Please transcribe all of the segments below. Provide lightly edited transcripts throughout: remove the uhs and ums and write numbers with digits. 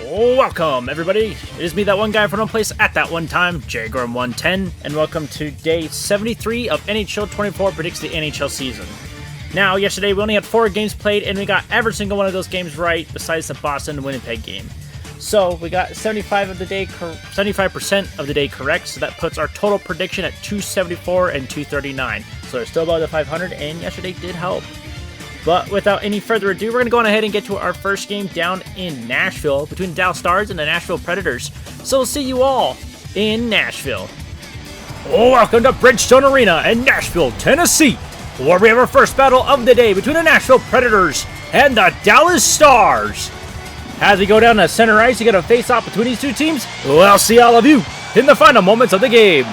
Welcome, everybody. It is me, that one guy from one place at that one time, JGorm110, and welcome to day 73 of NHL 24 Predicts the NHL Season. Now, yesterday we only had 4 games played, and we got every single one of those games right, besides the Boston-Winnipeg game. So we got 75% of the day correct, so that puts our total prediction at 274 and 239. So we're still above the 500, and yesterday did help. But without any further ado, we're going to go on ahead and get to our first game down in Nashville between the Dallas Stars and the Nashville Predators. So we'll see you all in Nashville. Welcome to Bridgestone Arena in Nashville, Tennessee, where we have our first battle of the day between the Nashville Predators and the Dallas Stars. As we go down to center ice, you get a face-off between these two teams. We'll see all of you in the final moments of the game.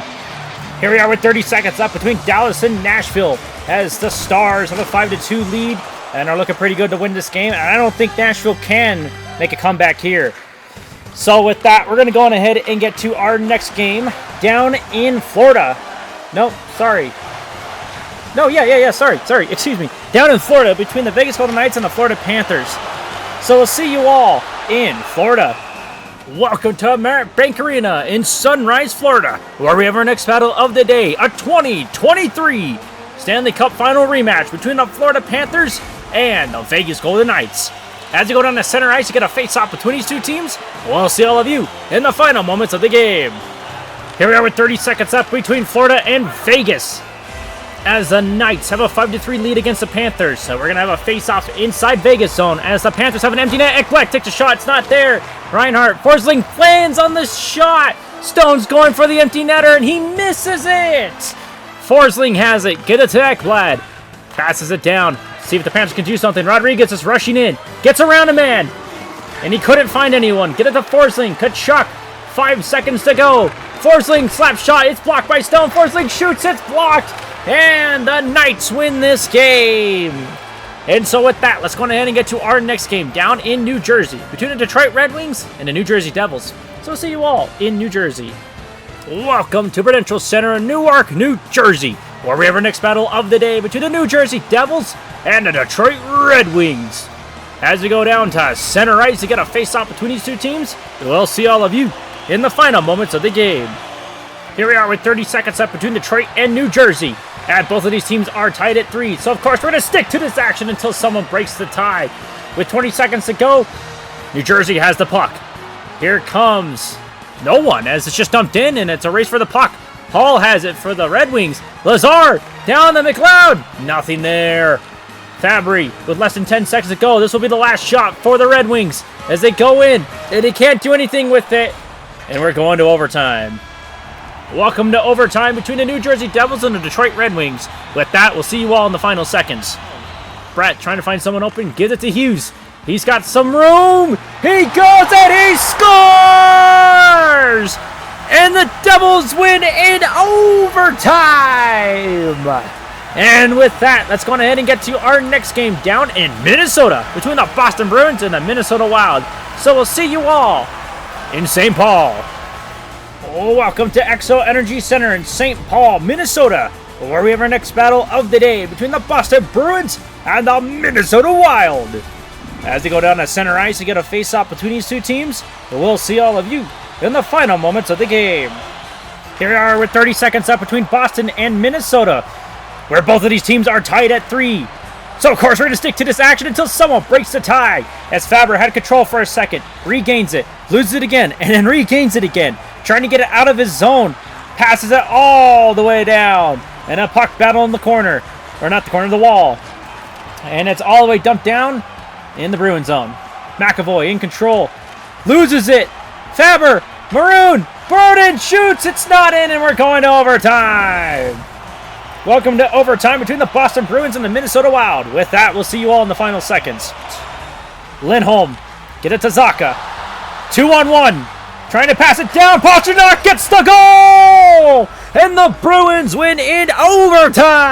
Here we are with 30 seconds up between Dallas and Nashville, as the Stars have a 5-2 lead and are looking pretty good to win this game. And I don't think Nashville can make a comeback here. So with that, we're going to go on ahead and get to our next game down in Florida. Sorry, excuse me. Down in Florida between the Vegas Golden Knights and the Florida Panthers. So we'll see you all in Florida. Welcome to Bank Arena in Sunrise, Florida, where we have our next battle of the day, a 2023 Stanley Cup Final rematch between the Florida Panthers and the Vegas Golden Knights. As you go down the center ice, you get a face-off between these two teams. We'll see all of you in the final moments of the game. Here we are with 30 seconds up between Florida and Vegas, as the Knights have a 5-3 lead against the Panthers. So we're going to have a face-off inside Vegas zone as the Panthers have an empty net. Ekblad takes a shot. It's not there. Reinhart, Forsling lands on the shot. Stone's going for the empty netter, and he misses it. Forsling has it. Get it to Ekblad. Passes it down. See if the Panthers can do something. Rodriguez is rushing in. Gets around a man. And he couldn't find anyone. Get it to Forsling. Kachuk. 5 seconds to go. Forsling slap shot. It's blocked by Stone. Forsling shoots. It's blocked. And the Knights win this game. And so with that, let's go ahead and get to our next game down in New Jersey between the Detroit Red Wings and the New Jersey Devils. So we'll see you all in New Jersey. Welcome to Prudential Center in Newark, New Jersey, where we have our next battle of the day between the New Jersey Devils and the Detroit Red Wings. As we go down to center ice to get a face-off between these two teams, we'll see all of you in the final moments of the game. Here we are with 30 seconds up between Detroit and New Jersey, and both of these teams are tied at 3. So, of course, we're going to stick to this action until someone breaks the tie. With 20 seconds to go, New Jersey has the puck. Here comes no one, as it's just dumped in, and it's a race for the puck. Hall has it for the Red Wings. Lazar down the McLeod. Nothing there. Fabry with less than 10 seconds to go. This will be the last shot for the Red Wings as they go in, and they can't do anything with it. And we're going to overtime. Welcome to overtime between the New Jersey Devils and the Detroit Red Wings. With that, we'll see you all in the final seconds. Brett trying to find someone open, gives it to Hughes. He's got some room. He goes and he scores! And the Devils win in overtime. And with that, let's go ahead and get to our next game down in Minnesota between the Boston Bruins and the Minnesota Wild. So we'll see you all in St. Paul. Welcome to Exo Energy Center in St. Paul, Minnesota, where we have our next battle of the day between the Boston Bruins and the Minnesota Wild. As they go down to center ice to get a face-off between these two teams, we'll see all of you in the final moments of the game. Here we are with 30 seconds up between Boston and Minnesota, where both of these teams are tied at 3. So, of course, we're going to stick to this action until someone breaks the tie, as Faber had control for a second, regains it, loses it again, and then regains it again, trying to get it out of his zone, passes it all the way down, and a puck battle in the corner, or not the corner, the wall, and it's all the way dumped down in the Bruin zone. McAvoy in control, loses it, Faber, Maroon, Burden shoots, it's not in, and we're going to overtime. Welcome to overtime between the Boston Bruins and the Minnesota Wild. With that, we'll see you all in the final seconds. Lindholm, get it to Zacha. 2-on-1. Trying to pass it down. Pastrnak gets the goal! And the Bruins win in overtime.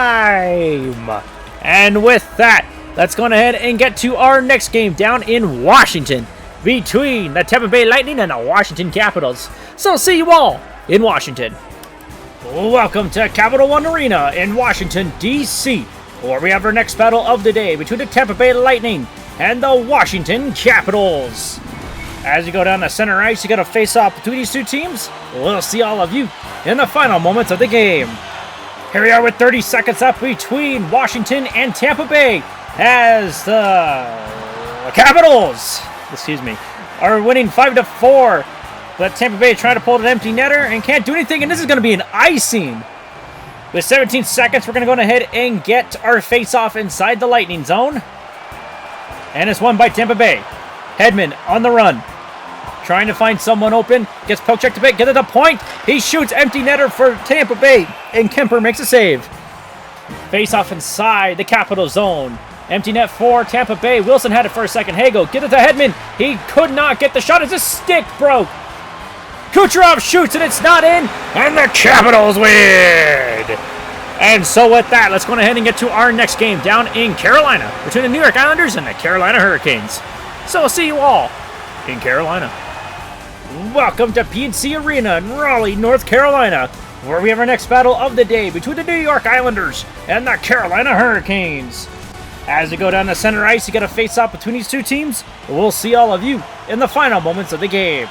And with that, let's go ahead and get to our next game down in Washington between the Tampa Bay Lightning and the Washington Capitals. So see you all in Washington. Welcome to Capital One Arena in Washington, D.C., where we have our next battle of the day between the Tampa Bay Lightning and the Washington Capitals. As you go down the center ice, you got a face-off between these two teams. We'll see all of you in the final moments of the game. Here we are with 30 seconds up between Washington and Tampa Bay as the Capitals, are winning 5-4. But Tampa Bay trying to pull an empty netter and can't do anything, and this is going to be an icing. With 17 seconds, we're going to go ahead and get our face-off inside the Lightning zone. And it's won by Tampa Bay. Hedman on the run. Trying to find someone open. Gets poke checked a bit. Get it to point. He shoots empty netter for Tampa Bay. And Kemper makes a save. Face off inside the Capital zone. Empty net for Tampa Bay. Wilson had it for a second. Hagel. Get it to Hedman. He could not get the shot as his stick broke. Kucherov shoots and it's not in. And the Capitals win. And so with that, let's go ahead and get to our next game down in Carolina. Between the New York Islanders and the Carolina Hurricanes. So we'll see you all in Carolina. Welcome to PNC Arena in Raleigh, North Carolina, where we have our next battle of the day between the New York Islanders and the Carolina Hurricanes. As we go down the center ice, you got a face-off between these two teams. We'll see all of you in the final moments of the game.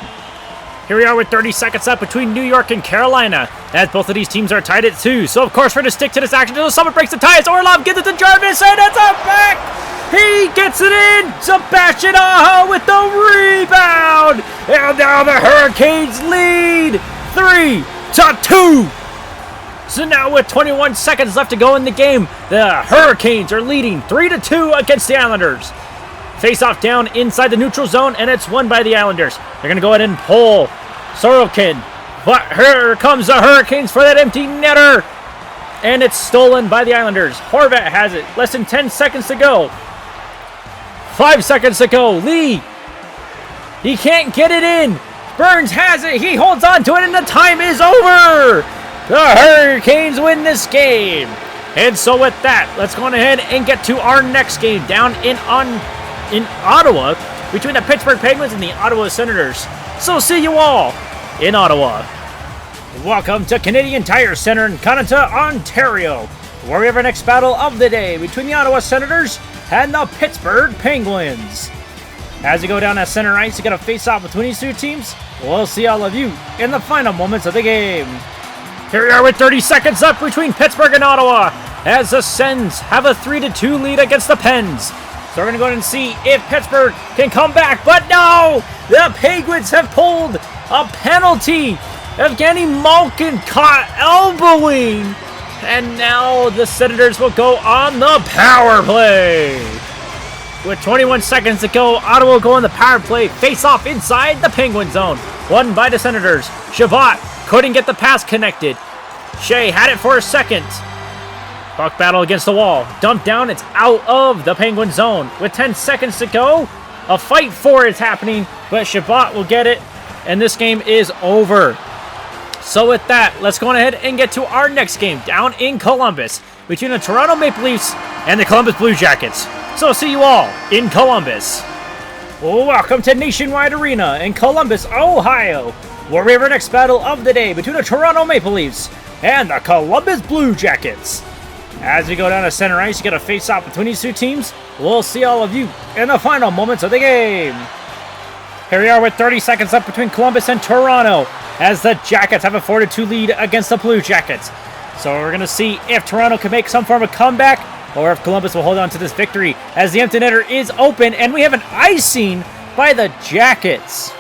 Here we are with 30 seconds up between New York and Carolina, as both of these teams are tied at 2. So, of course, we're going to stick to this action until someone breaks the tie. As Orlov gets it to Jarvis, and it's a back! He gets it in! Sebastian Aho with the rebound! And now the Hurricanes lead 3-2! So now with 21 seconds left to go in the game, the Hurricanes are leading 3-2 against the Islanders. Face-off down inside the neutral zone, and it's won by the Islanders. They're going to go ahead and pull Sorokin. But here comes the Hurricanes for that empty netter. And it's stolen by the Islanders. Horvat has it. Less than 10 seconds to go. 5 seconds to go. Lee. He can't get it in. Burns has it. He holds on to it, and the time is over. The Hurricanes win this game. And so with that, let's go on ahead and get to our next game down in Ottawa between the Pittsburgh Penguins and the Ottawa Senators. So see you all in Ottawa. Welcome to Canadian Tire Center in Conneauta, Ontario, where we have our next battle of the day between the Ottawa Senators and the Pittsburgh Penguins. As you go down that center ice, you got a face-off between these two teams. We'll see all of you in the final moments of the game. Here we are with 30 seconds up between Pittsburgh and Ottawa, as the Sens have a 3-2 lead against the Pens. So we're going to go ahead and see if Pittsburgh can come back. But no! The Penguins have pulled a penalty. Evgeny Malkin caught elbowing. And now the Senators will go on the power play. With 21 seconds to go, Ottawa will go on the power play. Face off inside the Penguin zone. Won by the Senators. Shabbat couldn't get the pass connected. Shea had it for a second. Puck battle against the wall. Dumped down. It's out of the Penguin zone. With 10 seconds to go, a fight for it is happening, but Shabbat will get it, and this game is over. So with that, let's go on ahead and get to our next game down in Columbus between the Toronto Maple Leafs and the Columbus Blue Jackets. So see you all in Columbus. Welcome to Nationwide Arena in Columbus, Ohio, where we have our next battle of the day between the Toronto Maple Leafs and the Columbus Blue Jackets. As we go down to center ice, you got a face-off between these two teams. We'll see all of you in the final moments of the game. Here we are with 30 seconds left between Columbus and Toronto, as the Jackets have a 4-2 lead against the Blue Jackets. So we're going to see if Toronto can make some form of comeback, or if Columbus will hold on to this victory, as the empty netter is open, and we have an icing by the Jackets.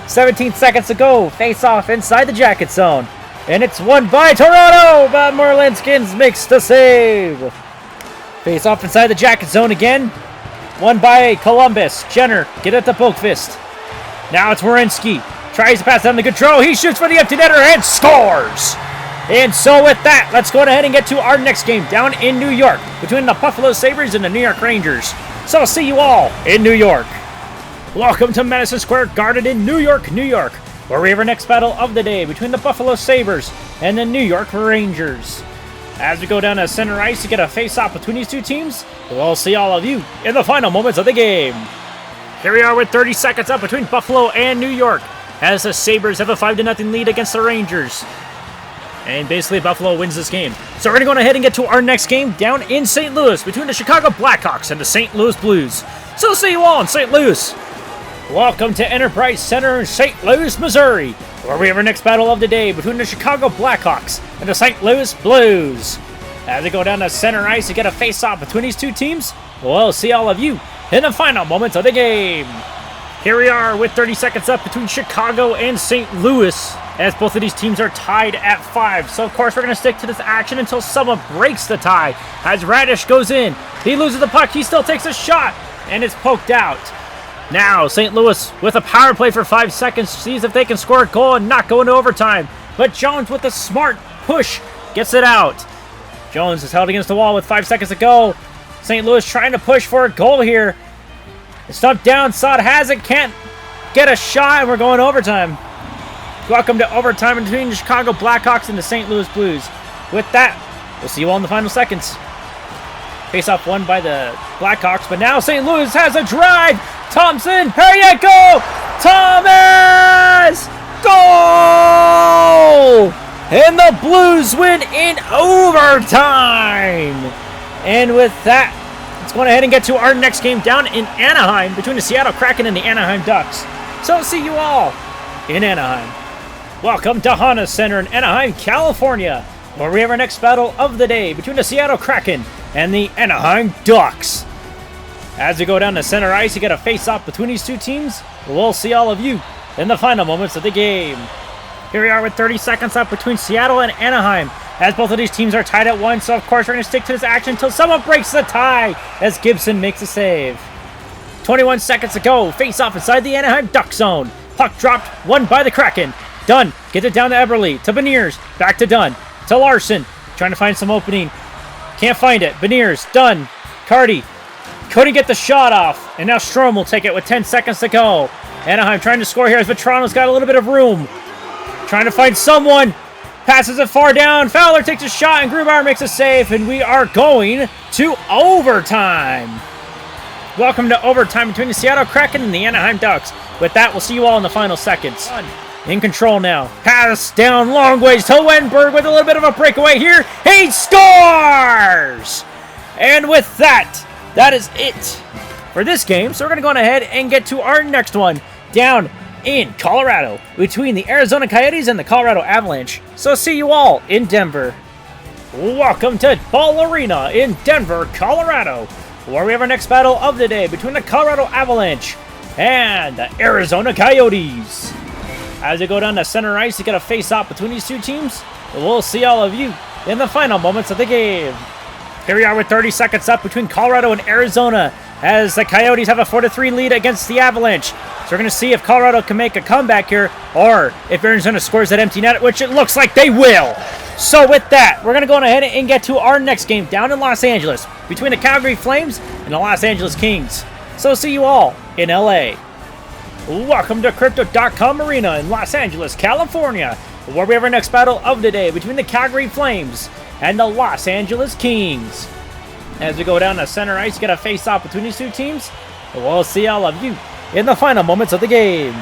17 seconds to go. Face-off inside the Jacket zone. And it's won by Toronto, but Morlanskins makes the save. Face off inside the Jacket zone again. Won by Columbus. Jenner, get at the Bookfist. Now it's Werenski. Tries to pass down the Gaudreau. He shoots for the empty netter and scores. And so with that, let's go ahead and get to our next game down in New York between the Buffalo Sabres and the New York Rangers. So I'll see you all in New York. Welcome to Madison Square Garden in New York, New York, where we have our next battle of the day between the Buffalo Sabres and the New York Rangers. As we go down to center ice to get a face-off between these two teams, we'll see all of you in the final moments of the game. Here we are with 30 seconds up between Buffalo and New York, as the Sabres have a 5-0 lead against the Rangers. And basically Buffalo wins this game. So we're going to go ahead and get to our next game down in St. Louis between the Chicago Blackhawks and the St. Louis Blues. So we'll see you all in St. Louis. Welcome to Enterprise Center in St. Louis, Missouri, where we have our next battle of the day between the Chicago Blackhawks and the St. Louis Blues. As we go down to center ice to get a face-off between these two teams, we'll see all of you in the final moments of the game. Here we are with 30 seconds up between Chicago and St. Louis, as both of these teams are tied at 5. So, of course, we're going to stick to this action until someone breaks the tie. As Radish goes in, he loses the puck, he still takes a shot, and it's poked out. Now, St. Louis, with a power play for 5 seconds, sees if they can score a goal and not go into overtime. But Jones, with a smart push, gets it out. Jones is held against the wall with 5 seconds to go. St. Louis trying to push for a goal here. It's stuffed down. Sod has it, can't get a shot, and we're going overtime. Welcome to overtime between the Chicago Blackhawks and the St. Louis Blues. With that, we'll see you all in the final seconds. Face-off won by the Blackhawks, but now St. Louis has a drive. Thompson, here you go! Thomas! Goal! And the Blues win in overtime! And with that, let's go ahead and get to our next game down in Anaheim between the Seattle Kraken and the Anaheim Ducks. So I'll see you all in Anaheim. Welcome to Honda Center in Anaheim, California, where we have our next battle of the day between the Seattle Kraken and the Anaheim Ducks. As we go down to center ice, you get a face-off between these two teams. We'll see all of you in the final moments of the game. Here we are with 30 seconds up between Seattle and Anaheim, as both of these teams are tied at 1. So, of course, we're going to stick to this action until someone breaks the tie, as Gibson makes a save. 21 seconds to go. Face-off inside the Anaheim Duck zone. Puck dropped, won by the Kraken. Dunn gets it down to Eberle, to Beniers, back to Dunn, to Larson, trying to find some opening. Can't find it. Beniers, Dunn, Carty. Couldn't get the shot off, and now Strome will take it with 10 seconds to go. Anaheim trying to score here as Vetrano's got a little bit of room. Trying to find someone. Passes it far down. Fowler takes a shot, and Grubauer makes a save, and we are going to overtime. Welcome to overtime between the Seattle Kraken and the Anaheim Ducks. With that, we'll see you all in the final seconds. In control now. Pass down long ways to Wenberg with a little bit of a breakaway here. He scores! And with that, that is it for this game. So we're going to go on ahead and get to our next one down in Colorado between the Arizona Coyotes and the Colorado Avalanche. So see you all in Denver. Welcome to Ball Arena in Denver, Colorado, where we have our next battle of the day between the Colorado Avalanche and the Arizona Coyotes. As we go down to center ice to get a face-off between these two teams, we'll see all of you in the final moments of the game. Here we are with 30 seconds up between Colorado and Arizona, as the Coyotes have a 4-3 lead against the Avalanche. So we're going to see if Colorado can make a comeback here, or if Arizona scores that empty net, which it looks like they will. So with that, we're going to go on ahead and get to our next game down in Los Angeles between the Calgary Flames and the Los Angeles Kings. So see you all in LA. Welcome to Crypto.com Arena in Los Angeles, California, where we have our next battle of the day between the Calgary Flames and the Los Angeles Kings. As we go down to center ice, get a face-off between these two teams. We'll see all of you in the final moments of the game.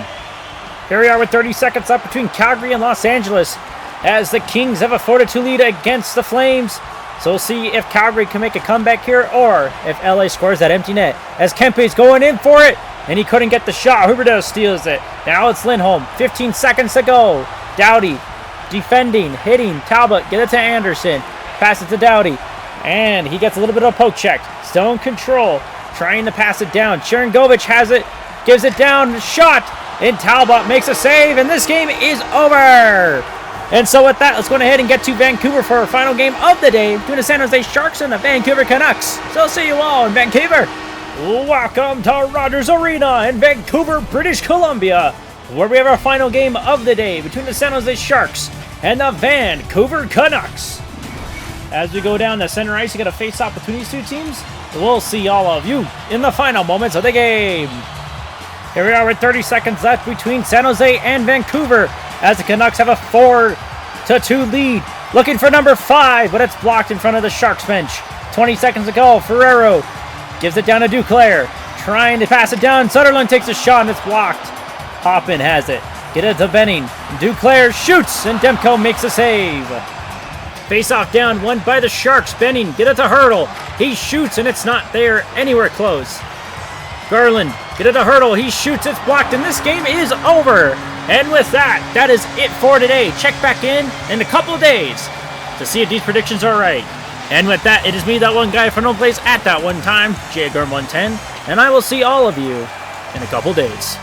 Here we are with 30 seconds up between Calgary and Los Angeles, as the Kings have a 4-2 lead against the Flames. So we'll see if Calgary can make a comeback here, or if LA scores that empty net, as Kempe's going in for it, and he couldn't get the shot. Huberdeau steals it. Now it's Lindholm. 15 seconds to go. Doughty defending, hitting. Talbot, get it to Anderson. Pass it to Doughty. And he gets a little bit of a poke check. Still in control. Trying to pass it down. Cherengovich has it. Gives it down. Shot. And Talbot makes a save. And this game is over. And so with that, let's go ahead and get to Vancouver for our final game of the day between the San Jose Sharks and the Vancouver Canucks. So I'll see you all in Vancouver. Welcome to Rogers Arena in Vancouver, British Columbia, where we have our final game of the day between the San Jose Sharks and the Vancouver Canucks. As we go down the center ice to get a face-off between these two teams, we'll see all of you in the final moments of the game. Here we are with 30 seconds left between San Jose and Vancouver, as the Canucks have a 4-2 lead. Looking for number 5, but it's blocked in front of the Sharks bench. 20 seconds to go. Ferrero gives it down to Duclair. Trying to pass it down. Sutherland takes a shot, and it's blocked. Hoppin has it. Get it to Benning. Duclair shoots, and Demko makes a save. Face-off down, won by the Sharks. Benning, get it to Hurdle. He shoots, and it's not there anywhere close. Garland Get at the hurdle. He shoots. It's blocked. And this game is over. And with that, that is it for today. Check back in a couple of days to see if these predictions are right. And with that, it is me, that one guy from no place at that one time, JGurm110. And I will see all of you in a couple days.